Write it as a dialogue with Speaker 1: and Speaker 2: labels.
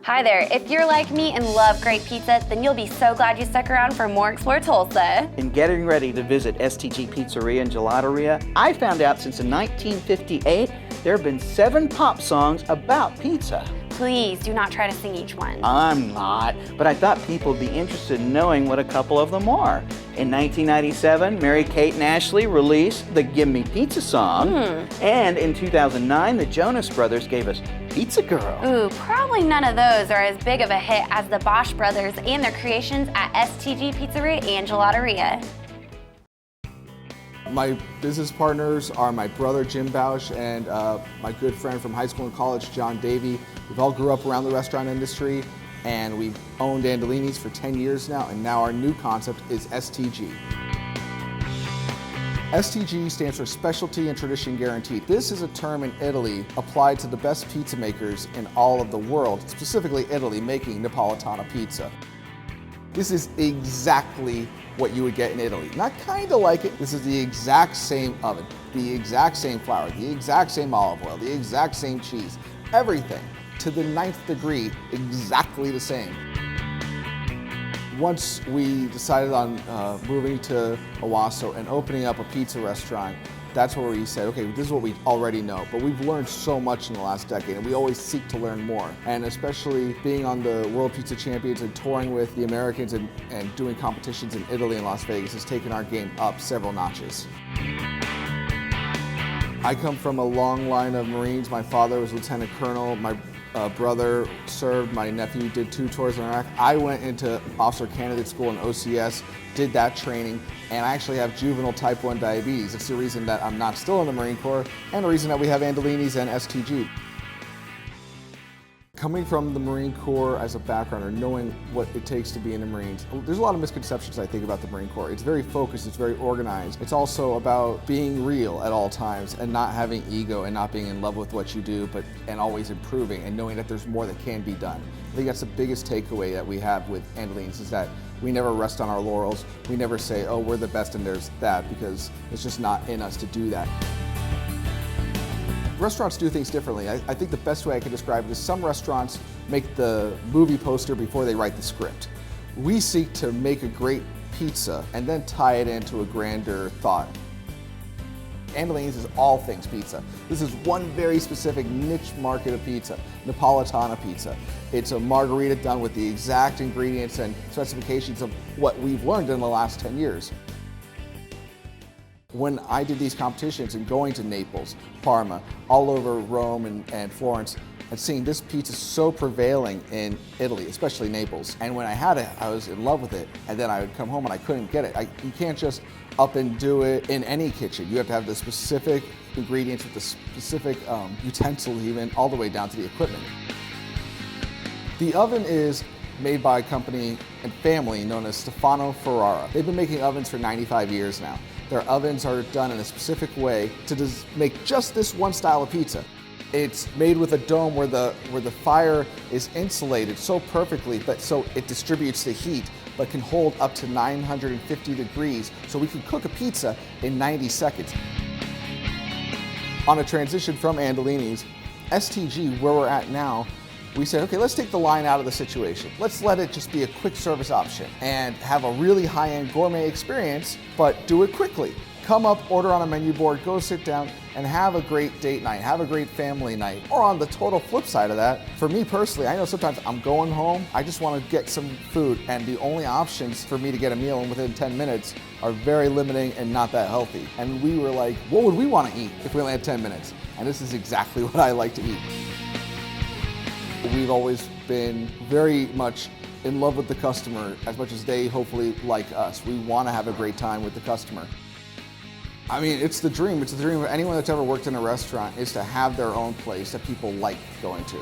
Speaker 1: Hi there, if you're like me and love great pizza, then you'll be so glad you stuck around for more Explore Tulsa.
Speaker 2: In getting ready to visit T G Pizzeria and Gelateria, I found out since 1958 there have been 7 pop songs about pizza.
Speaker 1: Please do not try to sing each one.
Speaker 2: I'm not, but I thought people would be interested in knowing what a couple of them are. In 1997, Mary-Kate and Ashley released the Gimme Pizza song. And in 2009, the Jonas Brothers gave us Pizza Girl.
Speaker 1: Ooh, probably none of those are as big of a hit as the Bosch Brothers and their creations at T G Pizzeria and Gelateria.
Speaker 3: My business partners are my brother Jim Bausch and my good friend from high school and college, John Davey. We've all grew up around the restaurant industry, and we've owned Andolini's for 10 years now, and now our new concept is STG. STG stands for Specialty and Tradition Guaranteed. This is a term in Italy applied to the best pizza makers in all of the world, specifically Italy, making Napolitana pizza. This is exactly what you would get in Italy. Not kind of like it. This is the exact same oven, the exact same flour, the exact same olive oil, the exact same cheese, everything to the 9th degree, exactly the same. Once we decided on moving to Owasso and opening up a pizza restaurant, that's where we said, okay, this is what we already know, but we've learned so much in the last decade, and we always seek to learn more. And especially being on the World Pizza Champions and touring with the Americans and doing competitions in Italy and Las Vegas has taken our game up several notches. I come from a long line of Marines. My father was Lieutenant Colonel. My brother served, my nephew did 2 tours in Iraq. I went into Officer Candidate School in OCS, did that training, and I actually have juvenile type 1 diabetes. It's the reason that I'm not still in the Marine Corps, and the reason that we have Andolini's and STG. Coming from the Marine Corps as a background, or knowing what it takes to be in the Marines, there's a lot of misconceptions I think about the Marine Corps. It's very focused, it's very organized. It's also about being real at all times and not having ego and not being in love with what you do, and always improving and knowing that there's more that can be done. I think that's the biggest takeaway that we have with Andolini's is that we never rest on our laurels. We never say, oh, we're the best and there's that, because it's just not in us to do that. Restaurants do things differently. I think the best way I can describe it is some restaurants make the movie poster before they write the script. We seek to make a great pizza and then tie it into a grander thought. Andolini's is all things pizza. This is one very specific niche market of pizza, Napolitana pizza. It's a margarita done with the exact ingredients and specifications of what we've learned in the last 10 years. When I did these competitions and going to Naples, Parma, all over Rome and Florence, and seeing this pizza so prevailing in Italy, especially Naples. And when I had it, I was in love with it. And then I would come home and I couldn't get it. You can't just up and do it in any kitchen. You have to have the specific ingredients with the specific utensils, even all the way down to the equipment. The oven is made by a company and family known as Stefano Ferrara. They've been making ovens for 95 years now. Their ovens are done in a specific way to make just this one style of pizza. It's made with a dome where the fire is insulated so perfectly, but so it distributes the heat, but can hold up to 950 degrees, so we can cook a pizza in 90 seconds. On a transition from Andolini's, STG, where we're at now, we said, okay, let's take the line out of the situation. Let's let it just be a quick service option and have a really high-end gourmet experience, but do it quickly. Come up, order on a menu board, go sit down, and have a great date night, have a great family night. Or on the total flip side of that, for me personally, I know sometimes I'm going home, I just want to get some food, and the only options for me to get a meal in within 10 minutes are very limiting and not that healthy. And we were like, what would we want to eat if we only had 10 minutes? And this is exactly what I like to eat. We've always been very much in love with the customer as much as they hopefully like us. We want to have a great time with the customer. I mean, it's the dream. It's the dream of anyone that's ever worked in a restaurant is to have their own place that people like going to.